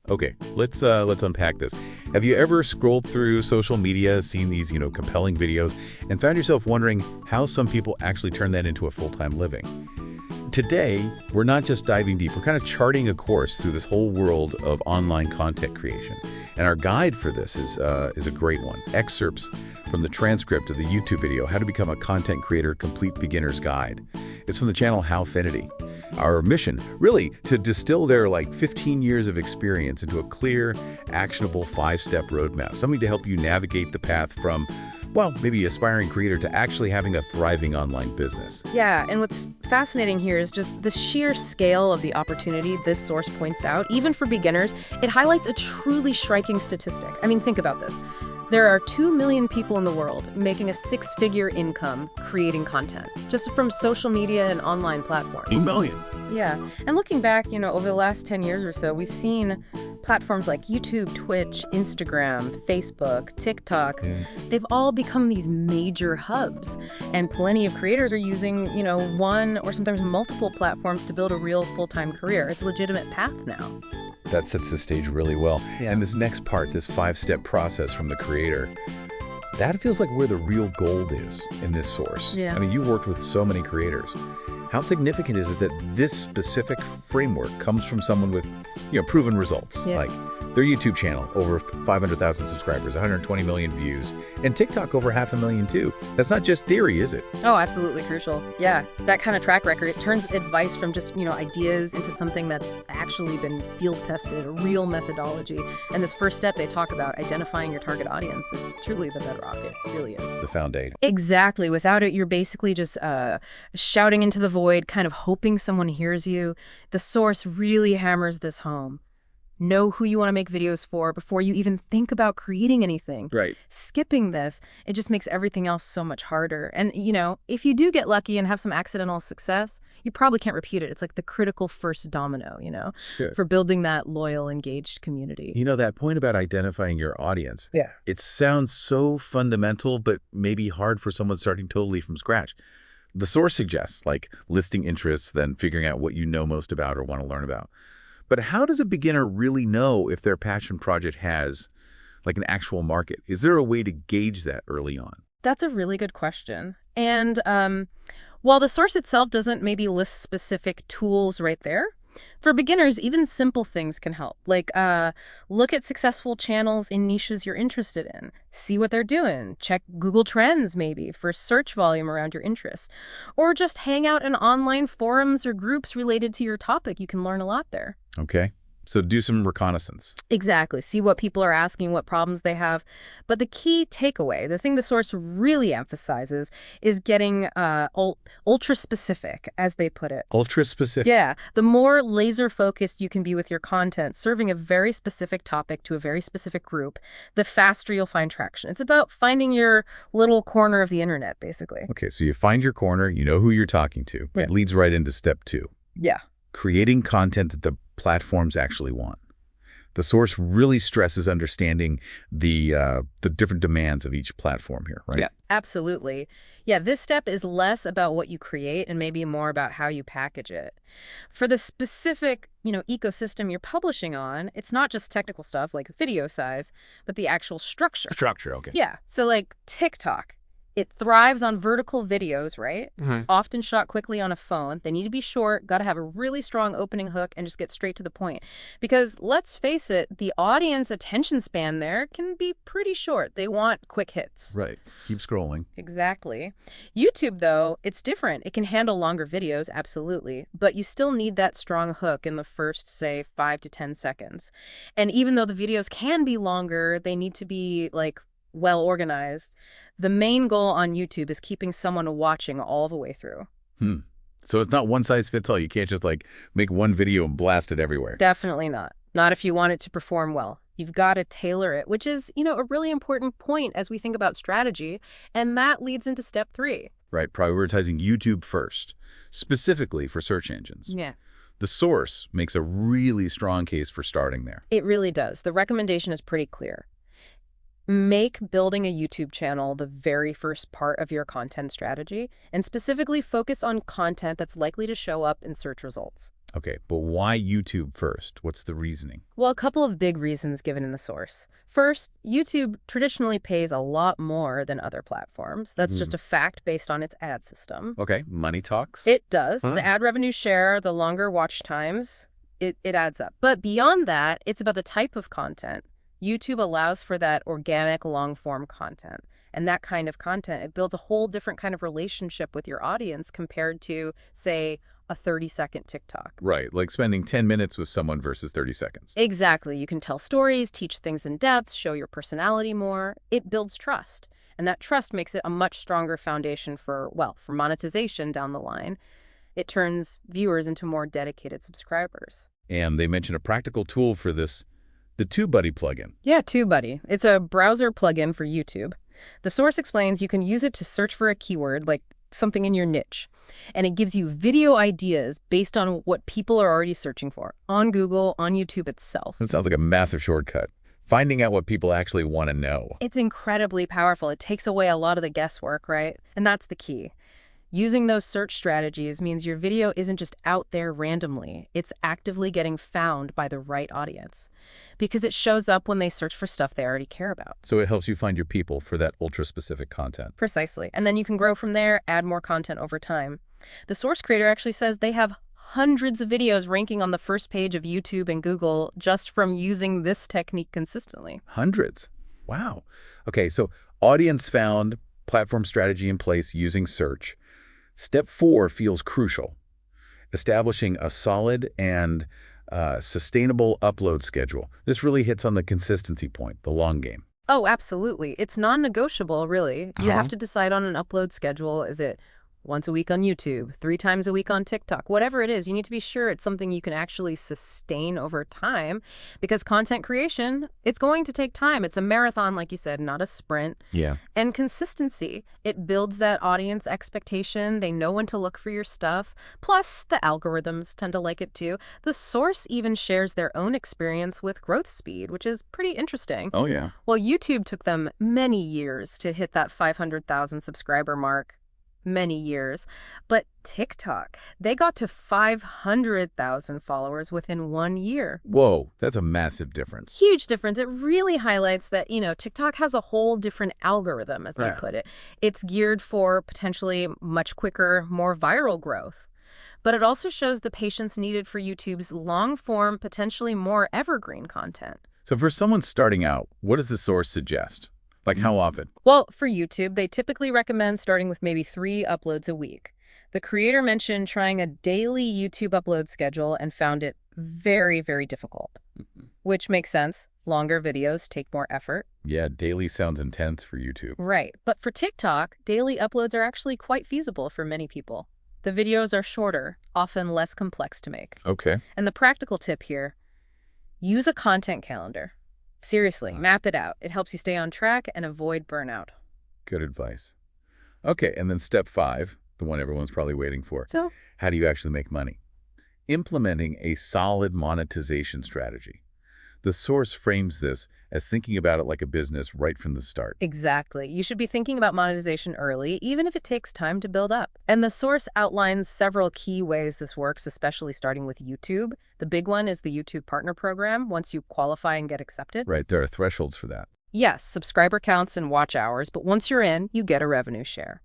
Okay, let's unpack this. Have you ever scrolled through social media, seen these, compelling videos, and found yourself wondering how some people actually turn that into a full-time living? Today, we're not just diving deep, we're kind of charting a course through this whole world of online content creation. And our guide for this is a great one. Excerpts from the transcript of the YouTube video, How to Become a Content Creator Complete Beginner's Guide. It's from the channel Howfinity. Our mission, really, to distill their 15 years of experience into a clear, actionable 5-step roadmap, something to help you navigate the path from, well, maybe aspiring creator to actually having a thriving online business. Yeah, and what's fascinating here is just the sheer scale of the opportunity this source points out. Even for beginners, it highlights a truly striking statistic. I mean, think about this. There are 2 million people in the world making a 6-figure income creating content, just from social media and online platforms. 2 million. Yeah, and looking back, over the last 10 years or so, we've seen platforms like YouTube, Twitch, Instagram, Facebook, TikTok. They've all become these major hubs, and plenty of creators are using, one or sometimes multiple platforms to build a real full-time career. It's a legitimate path now. That sets the stage really well. Yeah. And this next part, this 5-step process from the creator, that feels like where the real gold is in this source. Yeah. I mean, you worked with so many creators. How significant is it that this specific framework comes from someone with, proven results? Yeah. Like their YouTube channel, over 500,000 subscribers, 120 million views, and TikTok over 500,000 too. That's not just theory, is it? Oh, absolutely crucial. Yeah, that kind of track record, it turns advice from just, ideas into something that's actually been field tested, a real methodology. And this first step they talk about, identifying your target audience, it's truly the bedrock. It really is. The foundation. Exactly. Without it, you're basically just shouting into the void, kind of hoping someone hears you. The source really hammers this home. Know who you want to make videos for before you even think about creating anything. Right. Skipping this, it just makes everything else so much harder. And, if you do get lucky and have some accidental success, you probably can't repeat it. It's like the critical first domino, Sure. for building that loyal, engaged community. That point about identifying your audience, Yeah. it sounds so fundamental, but maybe hard for someone starting totally from scratch. The source suggests, listing interests, then figuring out what you know most about or want to learn about. But how does a beginner really know if their passion project has, an actual market? Is there a way to gauge that early on? That's a really good question. And while the source itself doesn't maybe list specific tools right there, for beginners, even simple things can help. Look at successful channels in niches you're interested in. See what they're doing. Check Google Trends, maybe, for search volume around your interest. Or just hang out in online forums or groups related to your topic. You can learn a lot there. Okay. So do some reconnaissance. Exactly. See what people are asking, what problems they have. But the key takeaway, the thing the source really emphasizes, is getting ultra-specific, as they put it. Ultra-specific? Yeah. The more laser-focused you can be with your content, serving a very specific topic to a very specific group, the faster you'll find traction. It's about finding your little corner of the internet, basically. Okay, so you find your corner, you know who you're talking to. Yeah. It leads right into step 2. Yeah. Creating content that the platforms actually want. The source really stresses understanding the different demands of each platform here, right? Yeah, absolutely. Yeah, this step is less about what you create and maybe more about how you package it. For the specific, ecosystem you're publishing on, it's not just technical stuff like video size, but the actual structure. Structure, okay. Yeah, so TikTok. It thrives on vertical videos, right? Mm-hmm. Often shot quickly on a phone. They need to be short, got to have a really strong opening hook, and just get straight to the point. Because let's face it, the audience attention span there can be pretty short. They want quick hits. Right. Keep scrolling. Exactly. YouTube, though, it's different. It can handle longer videos, absolutely. But you still need that strong hook in the first, say, 5 to 10 seconds. And even though the videos can be longer, they need to be, well organized. The main goal on YouTube is keeping someone watching all the way through. So it's not one size fits all. You can't just make one video and blast it everywhere. Definitely not. Not if you want it to perform well. You've got to tailor it, which is, a really important point as we think about strategy. And that leads into step 3. Right. Prioritizing YouTube first, specifically for search engines. Yeah. The source makes a really strong case for starting there. It really does. The recommendation is pretty clear. Make building a YouTube channel the very first part of your content strategy, and specifically focus on content that's likely to show up in search results. Okay, but why YouTube first? What's the reasoning? Well, a couple of big reasons given in the source. First, YouTube traditionally pays a lot more than other platforms. That's just a fact based on its ad system. Okay, money talks. It does. The ad revenue share, the longer watch times, it adds up. But beyond that, it's about the type of content. YouTube allows for that organic long-form content. And that kind of content, it builds a whole different kind of relationship with your audience compared to, say, a 30-second TikTok. Right, like spending 10 minutes with someone versus 30 seconds. Exactly. You can tell stories, teach things in depth, show your personality more. It builds trust. And that trust makes it a much stronger foundation for, well, for monetization down the line. It turns viewers into more dedicated subscribers. And they mention a practical tool for this, the TubeBuddy plugin. Yeah, TubeBuddy. It's a browser plugin for YouTube. The source explains you can use it to search for a keyword, like something in your niche, and it gives you video ideas based on what people are already searching for on Google, on YouTube itself. That sounds like a massive shortcut. Finding out what people actually want to know. It's incredibly powerful. It takes away a lot of the guesswork, right? And that's the key. Using those search strategies means your video isn't just out there randomly. It's actively getting found by the right audience because it shows up when they search for stuff they already care about. So it helps you find your people for that ultra-specific content. Precisely. And then you can grow from there, add more content over time. The source creator actually says they have hundreds of videos ranking on the first page of YouTube and Google just from using this technique consistently. Hundreds. Wow. Okay, so audience found, platform strategy in place using search. Step 4 feels crucial. Establishing a solid and sustainable upload schedule. This really hits on the consistency point, the long game. Oh, absolutely. It's non-negotiable, really. You have to decide on an upload schedule. Is it once a week on YouTube, 3 times a week on TikTok, whatever it is, you need to be sure it's something you can actually sustain over time because content creation, it's going to take time. It's a marathon, like you said, not a sprint. Yeah. And consistency, it builds that audience expectation. They know when to look for your stuff. Plus, the algorithms tend to like it too. The source even shares their own experience with growth speed, which is pretty interesting. Oh, yeah. Well, YouTube took them many years to hit that 500,000 subscriber mark. Many years. But TikTok, they got to 500,000 followers within 1 year. Whoa, that's a massive difference. Huge difference. It really highlights that, TikTok has a whole different algorithm, as they put it. It's geared for potentially much quicker, more viral growth. But it also shows the patience needed for YouTube's long-form, potentially more evergreen content. So for someone starting out, what does the source suggest? Like how often? Well, for YouTube, they typically recommend starting with maybe 3 uploads a week. The creator mentioned trying a daily YouTube upload schedule and found it very, very difficult, which makes sense. Longer videos take more effort. Yeah, daily sounds intense for YouTube. Right. But for TikTok, daily uploads are actually quite feasible for many people. The videos are shorter, often less complex to make. Okay. And the practical tip here, use a content calendar. Seriously, map it out. It helps you stay on track and avoid burnout. Good advice. Okay, and then step 5, the one everyone's probably waiting for. So, how do you actually make money? Implementing a solid monetization strategy. The source frames this as thinking about it like a business right from the start. exactly. You should be thinking about monetization early, even if it takes time to build up. And the source outlines several key ways this works, especially starting with YouTube. The big one is the YouTube Partner Program, once you qualify and get accepted. Right, there are thresholds for that. Yes, subscriber counts and watch hours, but once you're in, you get a revenue share.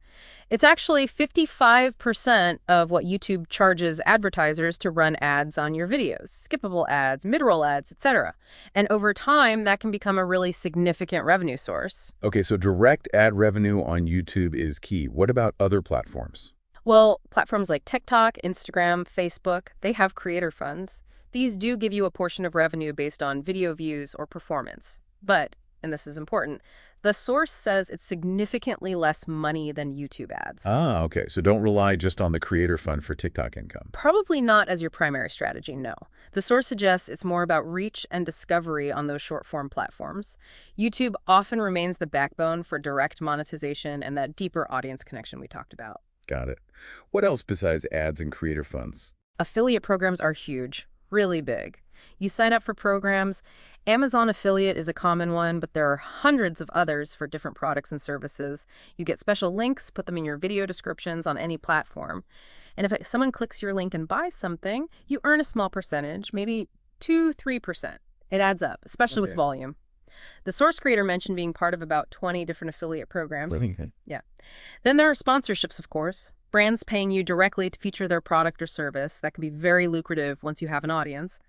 It's actually 55% of what YouTube charges advertisers to run ads on your videos, skippable ads, mid-roll ads, etc. And over time, that can become a really significant revenue source. Okay, so direct ad revenue on YouTube is key. What about other platforms? Well, platforms like TikTok, Instagram, Facebook, they have creator funds. These do give you a portion of revenue based on video views or performance. But, and this is important, the source says it's significantly less money than YouTube ads. Ah, okay. So don't rely just on the creator fund for TikTok income. Probably not as your primary strategy, no. The source suggests it's more about reach and discovery on those short-form platforms. YouTube often remains the backbone for direct monetization and that deeper audience connection we talked about. Got it. What else besides ads and creator funds? Affiliate programs are huge, really big. You sign up for programs. Amazon affiliate is a common one, but there are hundreds of others for different products and services. You get special links, put them in your video descriptions on any platform. And if someone clicks your link and buys something, you earn a small percentage, maybe 2-3%. It adds up, especially with volume. The source creator mentioned being part of about 20 different affiliate programs. Yeah. Then there are sponsorships, of course. Brands paying you directly to feature their product or service. That can be very lucrative once you have an audience.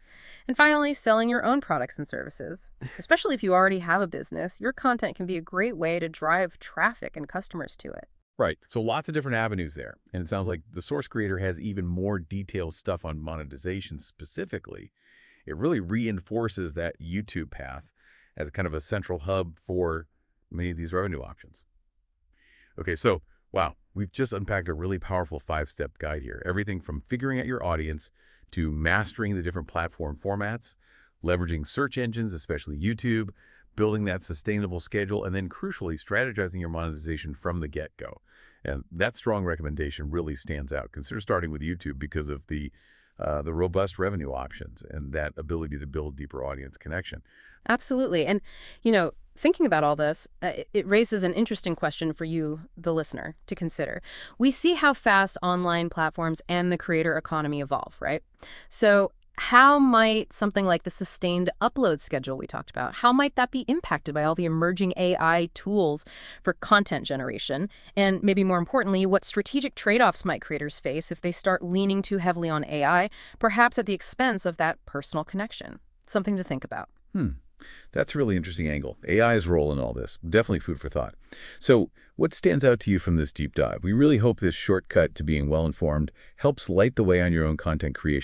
And finally, selling your own products and services. Especially if you already have a business, your content can be a great way to drive traffic and customers to it. Right. So lots of different avenues there. And it sounds like the source creator has even more detailed stuff on monetization specifically. It really reinforces that YouTube path as kind of a central hub for many of these revenue options. Okay, so, wow, we've just unpacked a really powerful 5-step guide here. Everything from figuring out your audience to mastering the different platform formats, leveraging search engines, especially YouTube, building that sustainable schedule, and then crucially, strategizing your monetization from the get-go. And that strong recommendation really stands out. Consider starting with YouTube because of the robust revenue options and that ability to build deeper audience connection. Absolutely. And, thinking about all this, it raises an interesting question for you, the listener, to consider. We see how fast online platforms and the creator economy evolve, right? So how might something like the sustained upload schedule we talked about, how might that be impacted by all the emerging AI tools for content generation? And maybe more importantly, what strategic trade-offs might creators face if they start leaning too heavily on AI, perhaps at the expense of that personal connection? Something to think about. That's a really interesting angle. AI's role in all this. Definitely food for thought. So what stands out to you from this deep dive? We really hope this shortcut to being well-informed helps light the way on your own content creation.